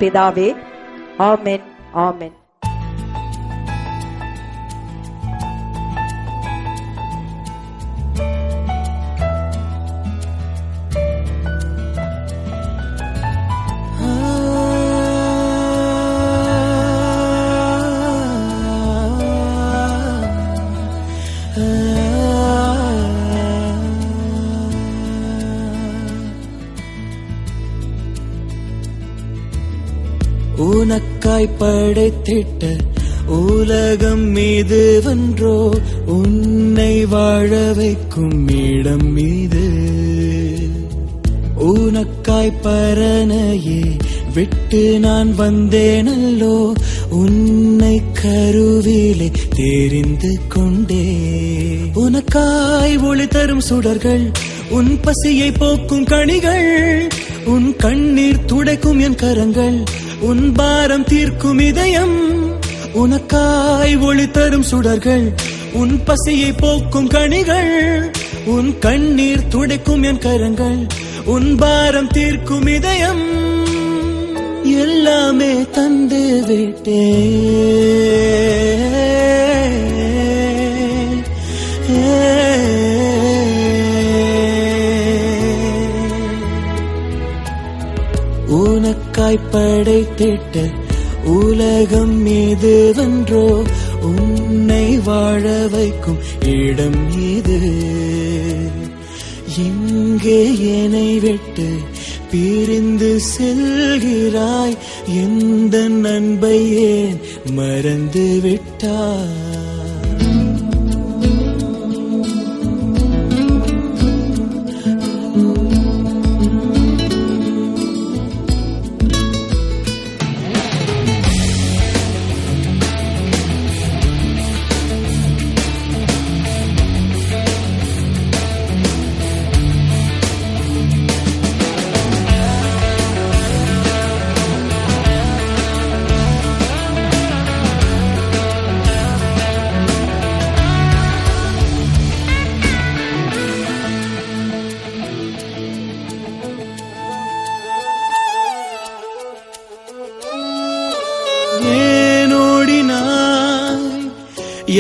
பிதாவே. ஆமென், ஆமென். உனக்காய் படைத்திட்ட உலகம் மீது வென்றோ, உன்னை வாழ வைக்கும் இடம் மீது. உனக்காய் பரனையே விட்டு நான் வந்தேனல்லோ, உன்னை கருவிலே தெரிந்து கொண்டே. உனக்காய் ஒளி தரும் சுடர்கள், உன் பசியை போக்கும் கனிகள், உன் கண்ணீர் துடைக்கும் என் கரங்கள், உன் பாரம் தீர்க்கும் இதயம். உனக்காய் ஒளி தரும் சுடர்கள், உன் பசியை போக்கும் கனிகள், உன் கண்ணீர் துடைக்கும் என் கரங்கள், உன் பாரம் தீர்க்கும் இதயம். எல்லாமே தந்து விட்டே. உனக்காய் படைத்திட்ட உலகம் மீது வென்றோ, உன்னை வாழ வைக்கும் இடம் இது. எங்கே என்னை விட்டு பிரிந்து செல்கிறாய், எந்த அன்பை ஏன் மறந்து விட்டாய்?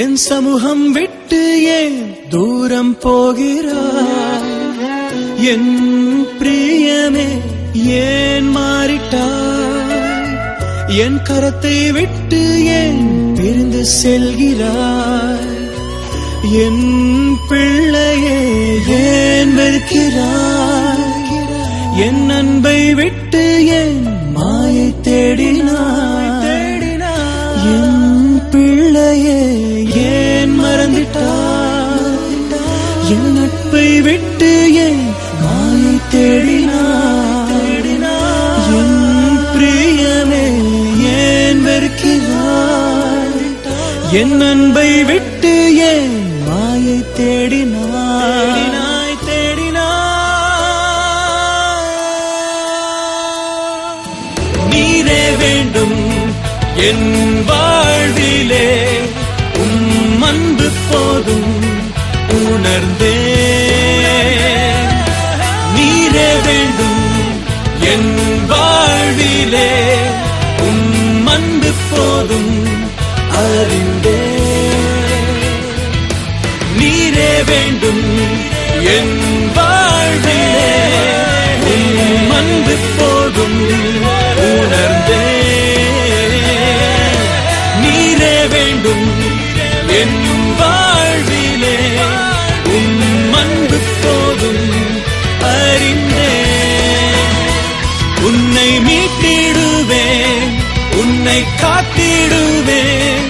என் சமூகம் விட்டு ஏன் தூரம் போகிறாய்? என் பிரியமே ஏன் மாறிட்டாய்? என் கரத்தை விட்டு ஏன் பிரிந்து செல்கிறாய்? என் பிள்ளையே ஏன் வெறுக்கிறாய்? என் அன்பை விட்டு ஏன் மாயை தேடினாய்? என் பிள்ளையே ஏன் மறந்துட்டாய்? என் நட்பை விட்டு ஏன் மாயை தேடினாய்? என் பிரியமே ஏன் வெறுக்கிறாய்? என் அன்பை விட்டு ஏன் மாயை தேடினாய்? நீரே வேண்டும் என் வாழ்விலே, உம் அன்பு போதும் உணர்ந்தே. நீரே வேண்டும் என் வாழ்விலே, உம் அன்பு போதும் அறிந்தே. நீரே வேண்டும் என் வாழ்விலே, உம் அன்பு போதும் உணர்ந்தே. என் வாழ்விலே உம் அன்பு போதும் அறிந்தே. உன்னை மீட்டிடுவேன், உன்னை காத்திடுவேன்,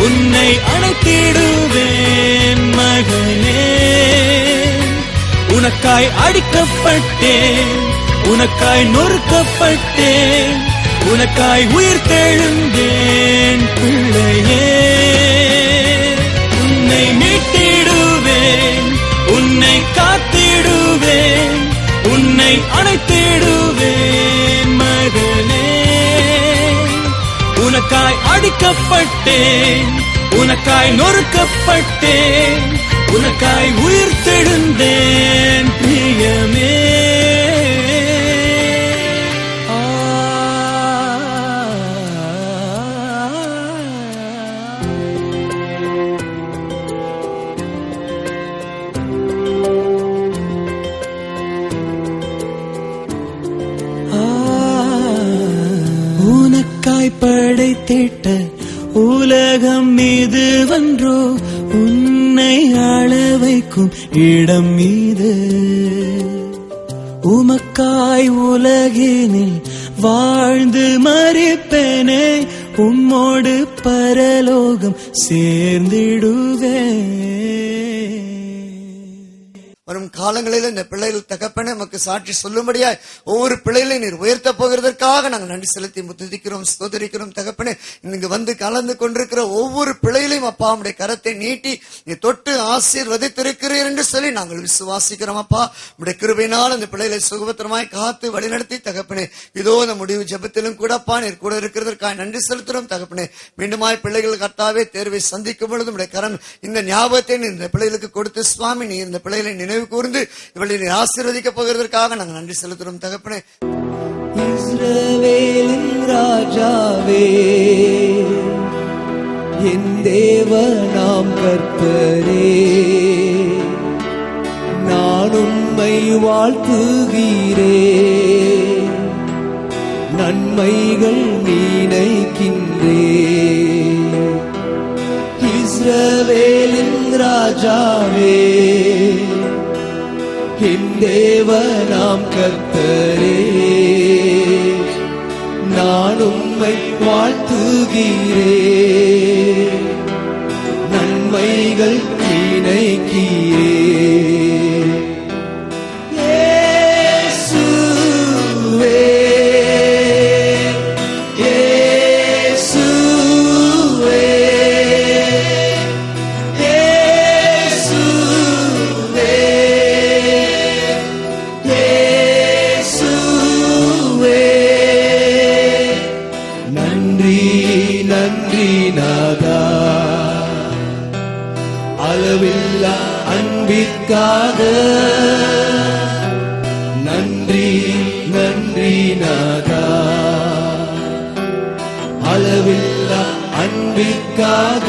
உன்னை அணைத்திடுவேன் மகனே. உனக்காய் அடிக்கப்பட்டேன், உனக்காய் நொறுக்கப்பட்டேன், உனக்காய் உயிர் தெழுந்தேன் பிள்ளையே. உன்னை மீட்டிடுவேன், உன்னை காத்திடுவேன், உன்னை அணைத்திடுவேன் மகனே. உனக்காய் அடிக்கப்பட்டேன், உனக்காய் நொறுக்கப்பட்டேன், உனக்காய் உயிர் தெழுந்தேன் பிரியமே. உனக்காய் படைத்திட்ட உலகம் மீது வென்றோ உன்னை ஆள வைக்கும் இடம் மீது உமக்காய் உலகினில் வாழ்ந்து மரிப்பேனே உம்மோடு பரலோகம் சேர்ந்திடுவேன். வரும் காலங்களில் இந்த பிள்ளைகள் தகப்பனே நமக்கு சாட்சி சொல்லும்படியாய் ஒவ்வொரு பிள்ளைகளையும் நீர் உயர்த்த போகிறதற்காக நாங்கள் நன்றி செலுத்தி துதிக்கிறோம், ஸ்தோத்திரிக்கிறோம். தகப்பனே இங்கு வந்து கலந்து கொண்டிருக்கிற ஒவ்வொரு பிள்ளைகளையும் அப்பா உடைய கரத்தை நீட்டி நீ தொட்டு ஆசீர்வதித்திருக்கிறீர் என்று சொல்லி நாங்கள் விசுவாசிக்கிறோம். அப்பா உடைய கிருபையினால் அந்த பிள்ளைகளை சுகபத்திரமாய் காத்து வழிநடத்தி தகப்பனே இதோ இந்த முடிவு ஜெபத்திலும் கூடப்பா நீர் கூட இருக்கிறதற்காக நன்றி செலுத்துறோம். தகப்பனே மீண்டுமாய் பிள்ளைகள் கர்த்தாவே தேர்வை சந்திக்கும் பொழுது உடைய கரம் இந்த ஞாபகத்தை இந்த பிள்ளைகளுக்கு கொடுத்து சுவாமி நீ இந்த பிள்ளைகளை நினைவு கூர்ந்து இவளை ஆசீர்வதிக்க போகிறதற்காக நாங்கள் நன்றி செலுத்துறோம். தகப்பனே இஸ்ரவேலின் ராஜாவே என் தேவனாம் கர்த்தரே நான் உம்மை வாழ்த்துகிறேன், நன்மைகள் நினைக்கின்றேன். இஸ்ரவேலின் ராஜாவே என் தேவனாம் கர்த்தரே நான் உம்மை வாழ்த்துகிறேன், நன்மைகள் நினைக்கிறேன். இயேசுவே இயேசுவே அளவில்லா அன்பிற்காக நன்றி நன்றி நாதா, அளவில்லா அன்பிற்காக